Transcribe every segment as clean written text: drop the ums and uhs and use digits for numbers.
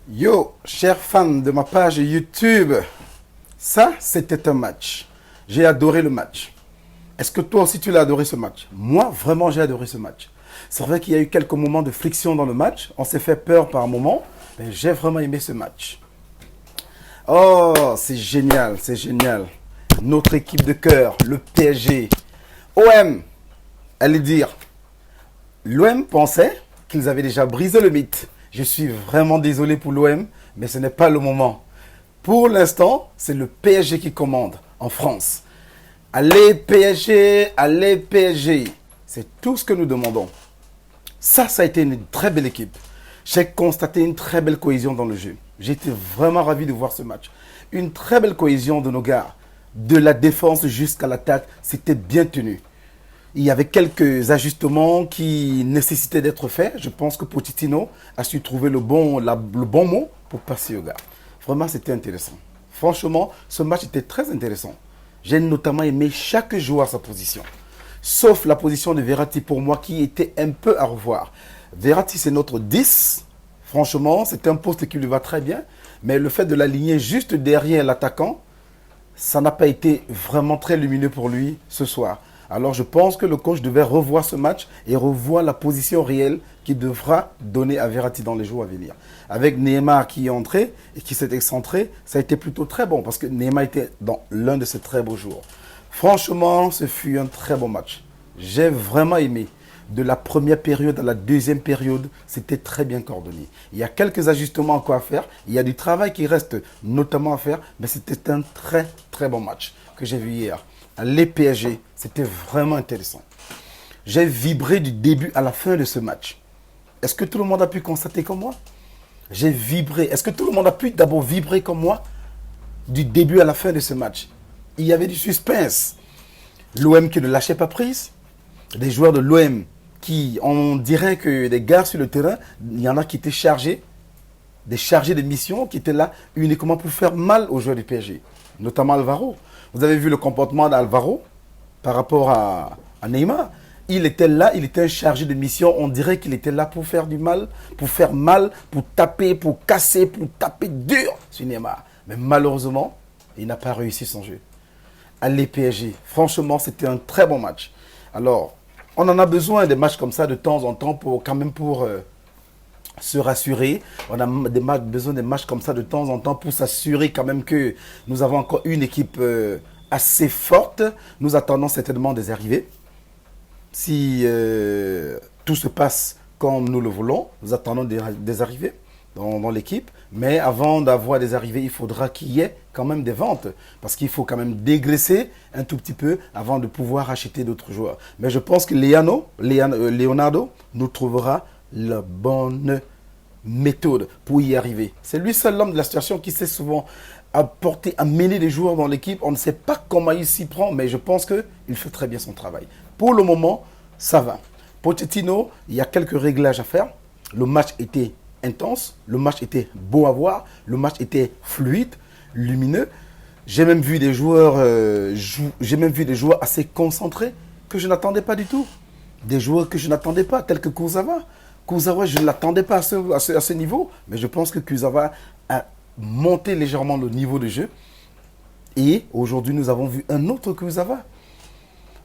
Yo, chers fans de ma page YouTube, ça c'était un match. J'ai adoré le match. Est-ce que toi aussi tu l'as adoré ce match? Moi, vraiment, j'ai adoré ce match. C'est vrai qu'il y a eu quelques moments de friction dans le match. On s'est fait peur par un moment, mais j'ai vraiment aimé ce match. Oh, c'est génial, c'est génial. Notre équipe de cœur, le PSG. OM, allez dire, l'OM pensait qu'ils avaient déjà brisé le mythe. Je suis vraiment désolé pour l'OM, mais ce n'est pas le moment. Pour l'instant, c'est le PSG qui commande en France. Allez PSG, allez PSG. C'est tout ce que nous demandons. Ça a été une très belle équipe. J'ai constaté une très belle cohésion dans le jeu. J'étais vraiment ravi de voir ce match. Une très belle cohésion de nos gars. De la défense jusqu'à l'attaque, c'était bien tenu. Il y avait quelques ajustements qui nécessitaient d'être faits. Je pense que Pochettino a su trouver le bon mot pour passer au gars. Vraiment, c'était intéressant. Franchement, ce match était très intéressant. J'ai notamment aimé chaque joueur à sa position. Sauf la position de Verratti pour moi qui était un peu à revoir. Verratti, c'est notre 10. Franchement, c'est un poste qui lui va très bien. Mais le fait de l'aligner juste derrière l'attaquant, ça n'a pas été vraiment très lumineux pour lui ce soir. Alors je pense que le coach devait revoir ce match et revoir la position réelle qu'il devra donner à Verratti dans les jours à venir. Avec Neymar qui est entré et qui s'est excentré, ça a été plutôt très bon parce que Neymar était dans l'un de ses très beaux jours. Franchement, ce fut un très bon match. J'ai vraiment aimé. De la première période à la deuxième période, c'était très bien coordonné. Il y a quelques ajustements encore à faire. Il y a du travail qui reste notamment à faire, mais c'était un très très bon match que j'ai vu hier. Les PSG, c'était vraiment intéressant. J'ai vibré du début à la fin de ce match. Est-ce que tout le monde a pu constater comme moi? J'ai vibré. Est-ce que tout le monde a pu d'abord vibrer comme moi du début à la fin de ce match? Il y avait du suspense. L'OM qui ne lâchait pas prise. Des joueurs de l'OM qui, on dirait que des gars sur le terrain, il y en a qui étaient chargés, des chargés de mission qui étaient là uniquement pour faire mal aux joueurs du PSG, notamment Alvaro. Vous avez vu le comportement d'Alvaro par rapport à Neymar. Il était là, il était un chargé de mission. On dirait qu'il était là pour faire du mal, pour taper, pour casser, pour taper dur sur Neymar. Mais malheureusement, il n'a pas réussi son jeu. Allez PSG, franchement, c'était un très bon match. Alors, on en a besoin des matchs comme ça de temps en temps pour se rassurer. On a besoin des matchs comme ça de temps en temps pour s'assurer quand même que nous avons encore une équipe assez forte. Nous attendons certainement des arrivées. Si tout se passe comme nous le voulons, nous attendons des arrivées dans l'équipe. Mais avant d'avoir des arrivées, il faudra qu'il y ait quand même des ventes. Parce qu'il faut quand même dégraisser un tout petit peu avant de pouvoir acheter d'autres joueurs. Mais je pense que Leonardo nous trouvera la bonne méthode pour y arriver. C'est lui seul l'homme de la situation qui sait souvent amener des joueurs dans l'équipe. On ne sait pas comment il s'y prend, mais je pense qu'il fait très bien son travail. Pour le moment, ça va. Pochettino, il y a quelques réglages à faire. Le match était intense, le match était beau à voir, le match était fluide, lumineux. J'ai même vu des joueurs assez concentrés que je n'attendais pas du tout. Des joueurs que je n'attendais pas, tels que Kurzawa. Kurzawa, je ne l'attendais pas à ce niveau, mais je pense que Kurzawa a monté légèrement le niveau de jeu. Et aujourd'hui, nous avons vu un autre Kurzawa.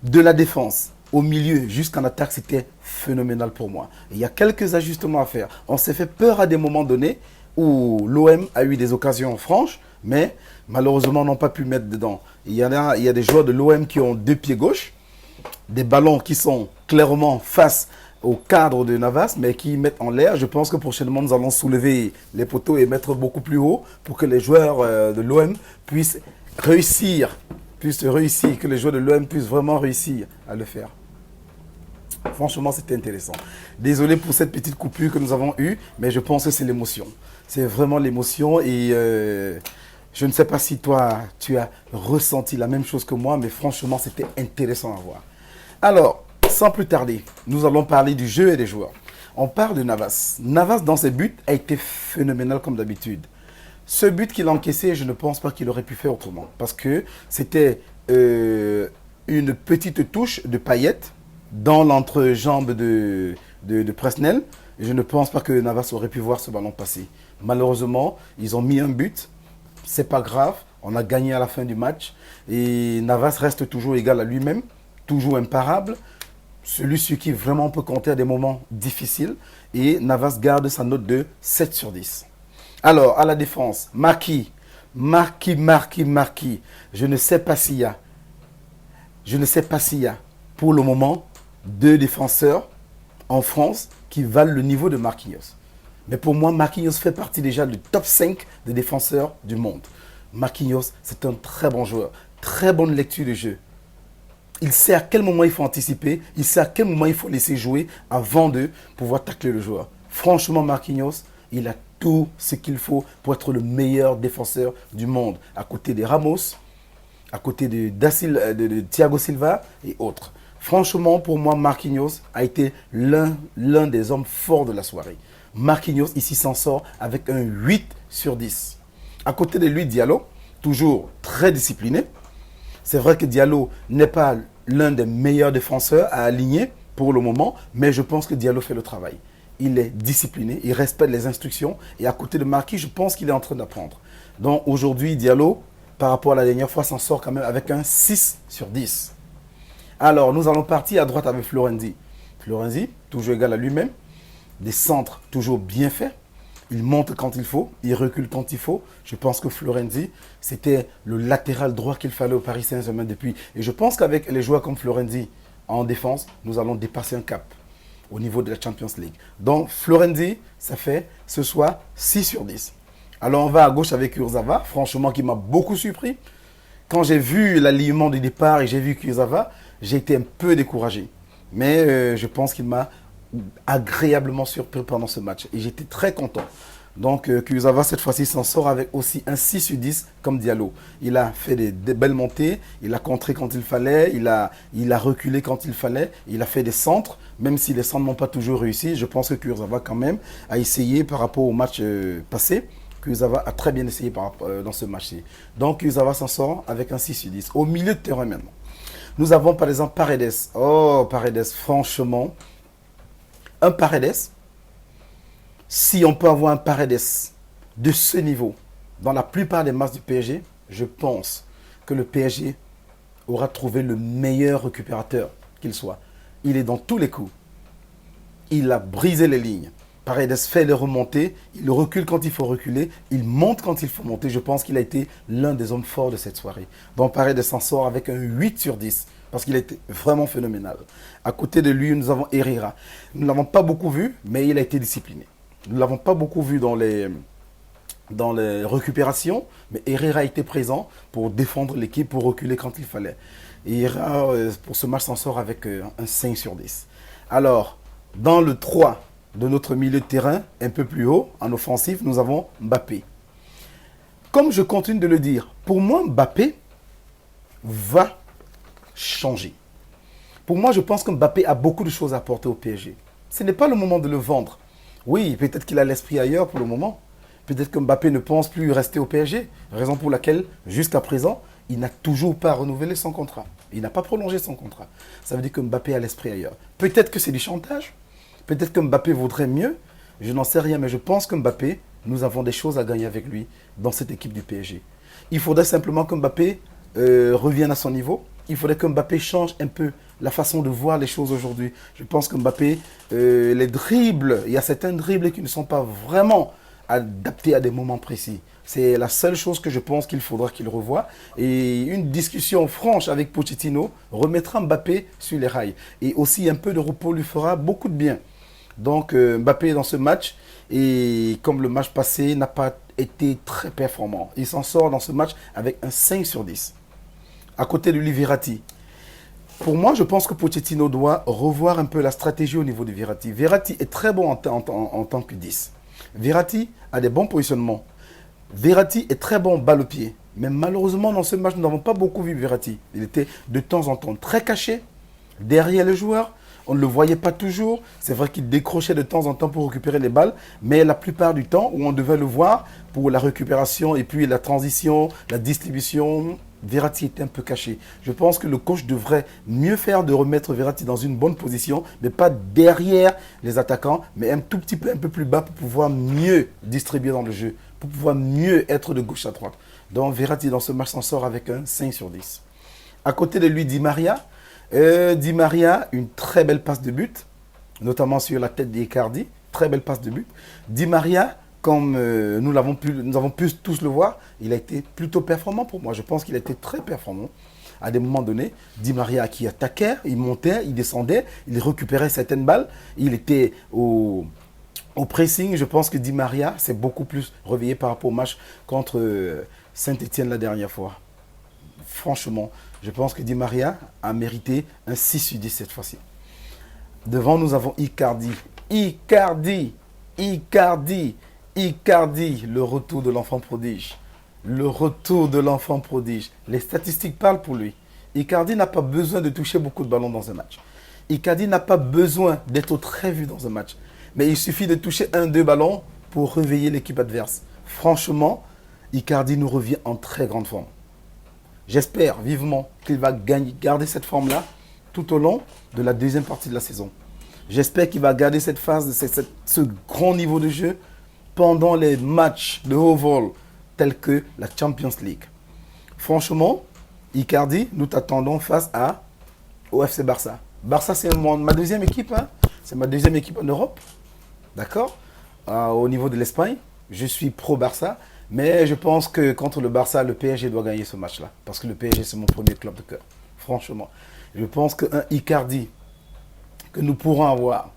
De la défense au milieu jusqu'en attaque, c'était phénoménal pour moi. Il y a quelques ajustements à faire. On s'est fait peur à des moments donnés où l'OM a eu des occasions franches, mais malheureusement n'ont pas pu mettre dedans. Il y a des joueurs de l'OM qui ont deux pieds gauche, des ballons qui sont clairement face au cadre de Navas, mais qui mettent en l'air. Je pense que prochainement, nous allons soulever les poteaux et mettre beaucoup plus haut pour que les joueurs de l'OM puissent réussir, que les joueurs de l'OM puissent vraiment réussir à le faire. Franchement, c'était intéressant. Désolé pour cette petite coupure que nous avons eue, mais je pense que c'est l'émotion. C'est vraiment l'émotion et je ne sais pas si toi, tu as ressenti la même chose que moi, mais franchement, c'était intéressant à voir. Alors, sans plus tarder, nous allons parler du jeu et des joueurs. On parle de Navas. Navas, dans ses buts, a été phénoménal comme d'habitude. Ce but qu'il a encaissé, je ne pense pas qu'il aurait pu faire autrement. Parce que c'était une petite touche de paillette dans l'entrejambe de Presnel. Et je ne pense pas que Navas aurait pu voir ce ballon passer. Malheureusement, ils ont mis un but. C'est pas grave. On a gagné à la fin du match. Et Navas reste toujours égal à lui-même, toujours imparable. Celui sur qui vraiment on peut compter à des moments difficiles. Et Navas garde sa note de 7 sur 10. Alors, à la défense, Marquis. Je ne sais pas s'il y a. Pour le moment, 2 défenseurs en France qui valent le niveau de Marquinhos. Mais pour moi, Marquinhos fait partie déjà du top 5 des défenseurs du monde. Marquinhos, c'est un très bon joueur. Très bonne lecture de jeu. Il sait à quel moment il faut anticiper. Il sait à quel moment il faut laisser jouer avant de pouvoir tacler le joueur. Franchement, Marquinhos, il a tout ce qu'il faut pour être le meilleur défenseur du monde. À côté de Ramos, à côté de Thiago Silva et autres. Franchement, pour moi, Marquinhos a été l'un des hommes forts de la soirée. Marquinhos, ici, s'en sort avec un 8 sur 10. À côté de lui, Diallo, toujours très discipliné. C'est vrai que Diallo n'est pas l'un des meilleurs défenseurs à aligner pour le moment, mais je pense que Diallo fait le travail. Il est discipliné, il respecte les instructions. Et à côté de Marquis, je pense qu'il est en train d'apprendre. Donc aujourd'hui, Diallo, par rapport à la dernière fois, s'en sort quand même avec un 6 sur 10. Alors, nous allons partir à droite avec Florenzi. Florenzi, toujours égal à lui-même. Des centres toujours bien faits. Il monte quand il faut, il recule quand il faut. Je pense que Florenzi, c'était le latéral droit qu'il fallait au Paris Saint-Germain depuis. Et je pense qu'avec les joueurs comme Florenzi en défense, nous allons dépasser un cap au niveau de la Champions League. Donc, Florenzi, ça fait ce soir 6 sur 10. Alors, on va à gauche avec Kurzawa, franchement, qui m'a beaucoup surpris. Quand j'ai vu l'alignement du départ et j'ai vu Kurzawa, j'ai été un peu découragé. Mais je pense qu'il m'a agréablement surpris pendant ce match. Et j'étais très content. Donc, Kurzawa, cette fois-ci, s'en sort avec aussi un 6 sur 10 comme Diallo. Il a fait des belles montées, il a contré quand il fallait, il a reculé quand il fallait, il a fait des centres, même si les centres n'ont pas toujours réussi. Je pense que Kurzawa, quand même, a essayé par rapport au match passé. Kurzawa a très bien essayé dans ce match-ci. Donc, Kurzawa s'en sort avec un 6 sur 10. Au milieu de terrain maintenant, nous avons par exemple Paredes. Oh, Paredes, franchement, un Paredes, si on peut avoir un Paredes de ce niveau dans la plupart des matchs du PSG, je pense que le PSG aura trouvé le meilleur récupérateur qu'il soit. Il est dans tous les coups. Il a brisé les lignes. Paredes fait les remontées, il recule quand il faut reculer, il monte quand il faut monter. Je pense qu'il a été l'un des hommes forts de cette soirée. Donc Paredes s'en sort avec un 8 sur 10 parce qu'il a été vraiment phénoménal. À côté de lui, nous avons Herrera. Nous ne l'avons pas beaucoup vu, mais il a été discipliné. Nous ne l'avons pas beaucoup vu dans les récupérations, mais Herrera a été présent pour défendre l'équipe, pour reculer quand il fallait. Et Herrera, pour ce match, s'en sort avec un 5 sur 10. Alors, dans le 3 de notre milieu de terrain, un peu plus haut, en offensif, nous avons Mbappé. Comme je continue de le dire, pour moi, Mbappé va changer. Pour moi, je pense que Mbappé a beaucoup de choses à apporter au PSG. Ce n'est pas le moment de le vendre. Oui, peut-être qu'il a l'esprit ailleurs pour le moment. Peut-être que Mbappé ne pense plus rester au PSG. Raison pour laquelle, jusqu'à présent, il n'a toujours pas renouvelé son contrat. Il n'a pas prolongé son contrat. Ça veut dire que Mbappé a l'esprit ailleurs. Peut-être que c'est du chantage. Peut-être que Mbappé vaudrait mieux. Je n'en sais rien, mais je pense que Mbappé, nous avons des choses à gagner avec lui dans cette équipe du PSG. Il faudrait simplement que Mbappé revienne à son niveau. Il faudrait que Mbappé change un peu la façon de voir les choses aujourd'hui. Je pense que Mbappé, les dribbles, il y a certains dribbles qui ne sont pas vraiment adaptés à des moments précis. C'est la seule chose que je pense qu'il faudra qu'il revoie. Et une discussion franche avec Pochettino remettra Mbappé sur les rails. Et aussi un peu de repos lui fera beaucoup de bien. Donc Mbappé dans ce match, et comme le match passé n'a pas été très performant, il s'en sort dans ce match avec un 5 sur 10. À côté de lui, Verratti. Pour moi, je pense que Pochettino doit revoir un peu la stratégie au niveau de Verratti. Verratti est très bon en tant que 10. Verratti a des bons positionnements. Verratti est très bon balle au pied. Mais malheureusement, dans ce match, nous n'avons pas beaucoup vu Verratti. Il était de temps en temps très caché, derrière le joueur. On ne le voyait pas toujours. C'est vrai qu'il décrochait de temps en temps pour récupérer les balles. Mais la plupart du temps, où on devait le voir pour la récupération et puis la transition, la distribution, Verratti était un peu caché. Je pense que le coach devrait mieux faire de remettre Verratti dans une bonne position, mais pas derrière les attaquants, mais un tout petit peu, un peu plus bas pour pouvoir mieux distribuer dans le jeu, pour pouvoir mieux être de gauche à droite. Donc Verratti dans ce match s'en sort avec un 5 sur 10. À côté de lui, Di Maria. Di Maria, une très belle passe de but, notamment sur la tête d'Icardi. Très belle passe de but. Di Maria, comme nous avons pu tous le voir, il a été plutôt performant pour moi. Je pense qu'il a été très performant. À des moments donnés, Di Maria qui attaquait, il montait, il descendait, il récupérait certaines balles. Il était au pressing. Je pense que Di Maria s'est beaucoup plus réveillé par rapport au match contre Saint-Etienne la dernière fois. Franchement, je pense que Di Maria a mérité un 6 sur 10 cette fois-ci. Devant, nous avons Icardi. Icardi, le retour de l'enfant prodige. Le retour de l'enfant prodige. Les statistiques parlent pour lui. Icardi n'a pas besoin de toucher beaucoup de ballons dans un match. Icardi n'a pas besoin d'être très vu dans un match. Mais il suffit de toucher 1-2 ballons pour réveiller l'équipe adverse. Franchement, Icardi nous revient en très grande forme. J'espère vivement qu'il va garder cette forme-là tout au long de la deuxième partie de la saison. J'espère qu'il va garder cette phase, ce grand niveau de jeu pendant les matchs de haut vol tels que la Champions League. Franchement, Icardi, nous t'attendons au FC Barça. Barça, c'est ma deuxième équipe. Hein. C'est ma deuxième équipe en Europe. D'accord, au niveau de l'Espagne, je suis pro-Barça. Mais je pense que contre le Barça, le PSG doit gagner ce match-là. Parce que le PSG, c'est mon premier club de cœur. Franchement. Je pense qu'un Icardi que nous pourrons avoir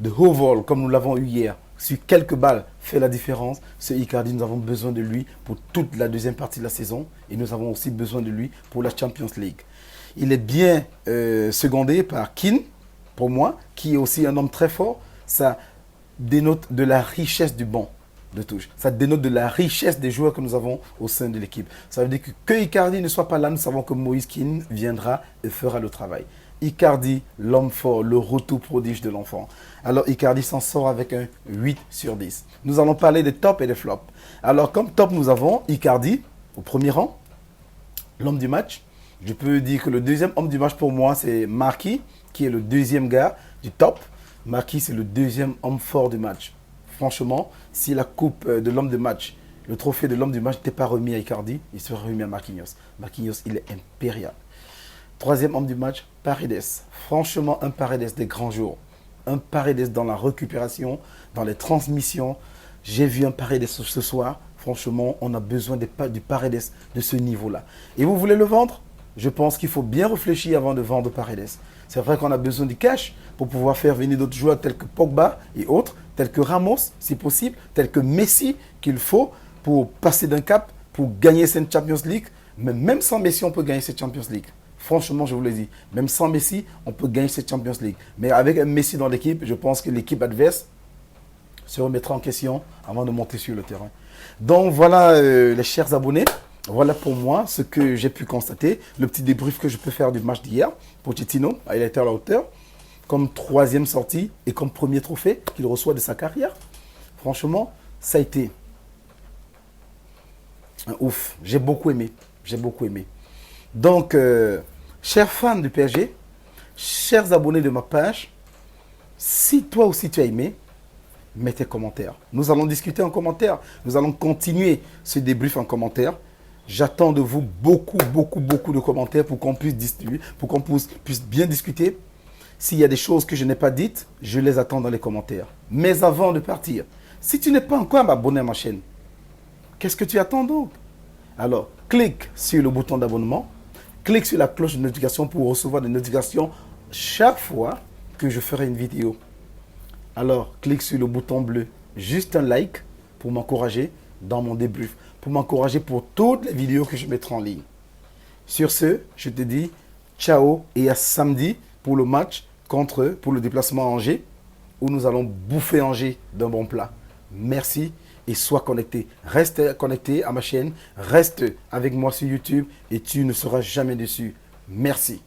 de haut vol, comme nous l'avons eu hier, sur quelques balles, fait la différence. Ce Icardi, nous avons besoin de lui pour toute la deuxième partie de la saison. Et nous avons aussi besoin de lui pour la Champions League. Il est bien secondé par Kean, pour moi, qui est aussi un homme très fort. Ça dénote de la richesse du banc de touche. Ça dénote de la richesse des joueurs que nous avons au sein de l'équipe. Ça veut dire que Icardi ne soit pas là, nous savons que Moïse Kean viendra et fera le travail. Icardi, l'homme fort, le retour prodige de l'enfant. Alors Icardi s'en sort avec un 8 sur 10. Nous allons parler des tops et des flops. Alors comme top, nous avons Icardi au premier rang, l'homme du match. Je peux dire que le deuxième homme du match pour moi, c'est Marquis, qui est le deuxième gars du top. Marquis, c'est le deuxième homme fort du match. Franchement, si la coupe de l'homme de match, le trophée de l'homme du match n'était pas remis à Icardi, il serait remis à Marquinhos. Marquinhos, il est impérial. Troisième homme du match, Paredes. Franchement, un Paredes des grands jours. Un Paredes dans la récupération, dans les transmissions. J'ai vu un Paredes ce soir. Franchement, on a besoin du Paredes de ce niveau-là. Et vous voulez le vendre? Je pense qu'il faut bien réfléchir avant de vendre Paredes. C'est vrai qu'on a besoin du cash pour pouvoir faire venir d'autres joueurs tels que Pogba et autres, tels que Ramos, si possible, tels que Messi, qu'il faut pour passer d'un cap, pour gagner cette Champions League. Mais même sans Messi, on peut gagner cette Champions League. Franchement, je vous le dis, même sans Messi, on peut gagner cette Champions League. Mais avec un Messi dans l'équipe, je pense que l'équipe adverse se remettra en question avant de monter sur le terrain. Donc voilà les chers abonnés. Voilà pour moi ce que j'ai pu constater. Le petit débrief que je peux faire du match d'hier. Pochettino, il a été à la hauteur. Comme troisième sortie et comme premier trophée qu'il reçoit de sa carrière. Franchement, ça a été un ouf. J'ai beaucoup aimé. J'ai beaucoup aimé. Donc, chers fans du PSG, chers abonnés de ma page, si toi aussi tu as aimé, mets tes commentaires. Nous allons discuter en commentaire. Nous allons continuer ce débrief en commentaire. J'attends de vous beaucoup de commentaires pour qu'on puisse distribuer, pour qu'on puisse bien discuter. S'il y a des choses que je n'ai pas dites, je les attends dans les commentaires. Mais avant de partir, si tu n'es pas encore abonné à ma chaîne, qu'est-ce que tu attends donc? Alors, clique sur le bouton d'abonnement, clique sur la cloche de notification pour recevoir des notifications chaque fois que je ferai une vidéo. Alors, clique sur le bouton bleu, juste un like pour m'encourager dans mon débrief, pour m'encourager pour toutes les vidéos que je mettrai en ligne. Sur ce, je te dis ciao et à samedi pour le match pour le déplacement à Angers, où nous allons bouffer Angers d'un bon plat. Merci et sois connecté. Reste connecté à ma chaîne, reste avec moi sur YouTube et tu ne seras jamais déçu. Merci.